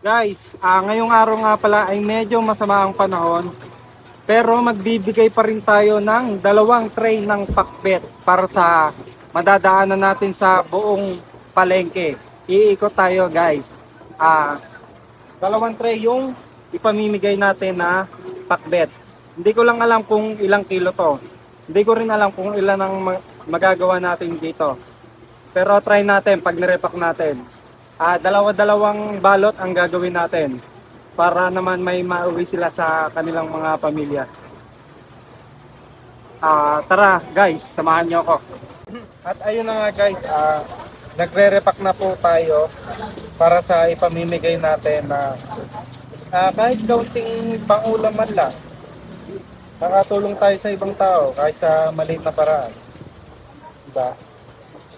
Guys, ngayong araw nga pala ay medyo masama ang panahon. Pero magbibigay pa rin tayo ng 2 tray ng pakbet para sa madadaanan natin sa buong palengke. Iikot tayo guys. 2 tray yung ipamimigay natin na pakbet. Hindi ko lang alam kung ilang kilo to. Hindi ko rin alam kung ilan ang magagawa natin dito. Pero try natin pag nirepack natin. Dalawa-dalawang balot ang gagawin natin para naman may mauwi sila sa kanilang mga pamilya. Tara guys, samahan niyo ako. At ayun na nga guys, nagre-repack na po tayo para sa ipamimigay natin na kahit kaunting pangulam man lang. Nakatulong tayo sa ibang tao kahit sa maliit na paraan. Diba?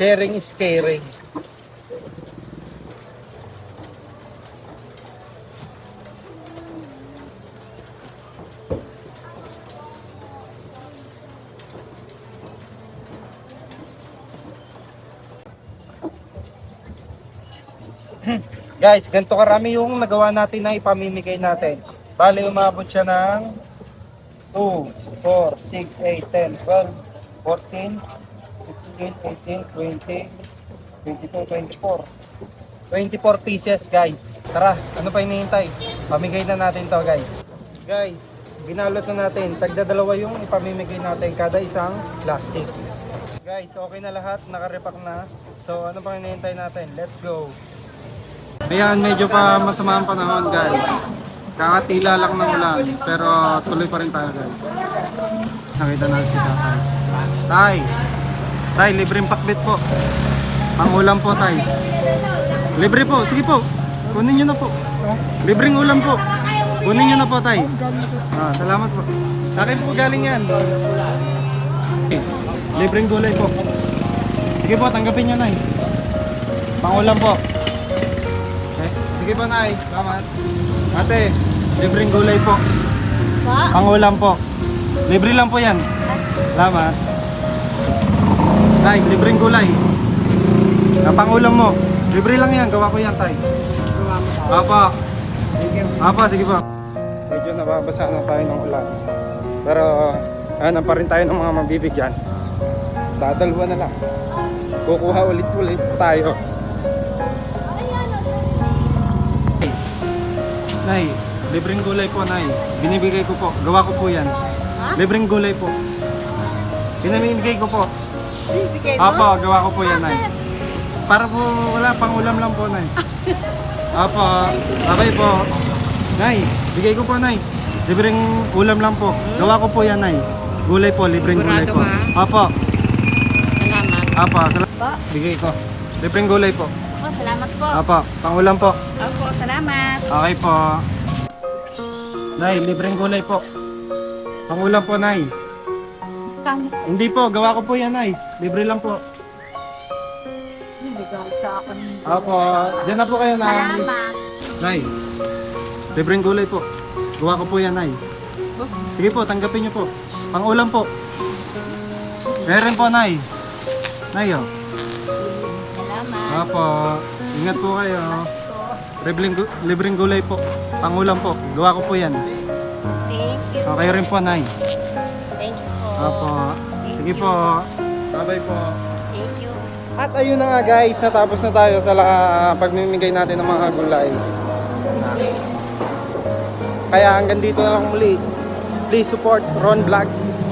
Sharing is caring. Guys, ganito karami yung nagawa natin na ipamimigay natin. Bale, umabot siya ng 2, 4, 6, 8, 10, 12, 14, 16, 18, 20, 22, 24. 24 pieces guys. Tara, ano pa hinihintay? Pamigay na natin to guys. Guys, binalot na natin. Tagda-2 yung ipamimigay natin kada isang plastic. Guys, okay na lahat. Nakarepack na. So, ano pa hinihintay natin? Let's go! Ayan, medyo pa masama ang panahon guys. Kakatila lang ng ulan, pero tuloy pa rin tayo guys. Nakita natin si tatay. Tay, libreng pakbet po. Pangulam po tay. Libre po, sige po. Kunin nyo na po. Libreng ulam po. Kunin nyo na po tay. Salamat po. Sa akin po galing yan. Libreng gulay po. Sige po, tanggapin nyo na eh. Pangulam po. Sige po, Nay. Salamat. Ate, libreng gulay po. Pangulam po. Libre lang po yan. Salamat. Nay, libreng gulay. Pangulam mo. Libre lang yan. Gawa ko yan, Tay. Apa. Apa, sige po. Medyo nababasa na tayo ng ulan. Pero, hanap pa rin tayo ng mga mabibigyan. Dadalwa na lang. Kukuha ulit tayo. Nay, libreng gulay po, Nay. Binibigay ko po. Gawa ko po yan. Libreng gulay po. Binibigay ko po. Bibigay mo? Apo, gawa ko po yan, Nay. Para po, wala, pang ulam lang po, Nay. Apo, okay po. Nay, bigay ko po, Nay. Libreng ulam lang po. Gawa ko po yan, Nay. Gulay po, libreng gulay po. Apo. Salamat. Apo, salamat. Bigay ko. Libreng gulay po. Opo, salamat po. Apo, pang ulam po. Opo, salamat. Okay po. Nay, libreng gulay po. Pangulam po, Nay. Hindi po, gawa ko po yan, Nay. Libre lang po. Bigay sa akin. Opo, dyan na po kayo, Nay. Salamat. Nay, libreng gulay po. Gawa ko po yan, Nay. Sige po, tanggapin niyo po. Pangulam po. Meron po, Nay. Nay, oh. Salamat. Opo, ingat po kayo. Libreng gulay po. Pangulam po. Gawa ko po yan. Thank you. Okay rin po, Nay. Thank you po. Opo. Sige po. Bye-bye po. Thank you. At ayun na nga guys, natapos na tayo sa pagmimigay natin ng mga gulay. Kaya hanggang dito na lang muli. Please support Ron Vlogs.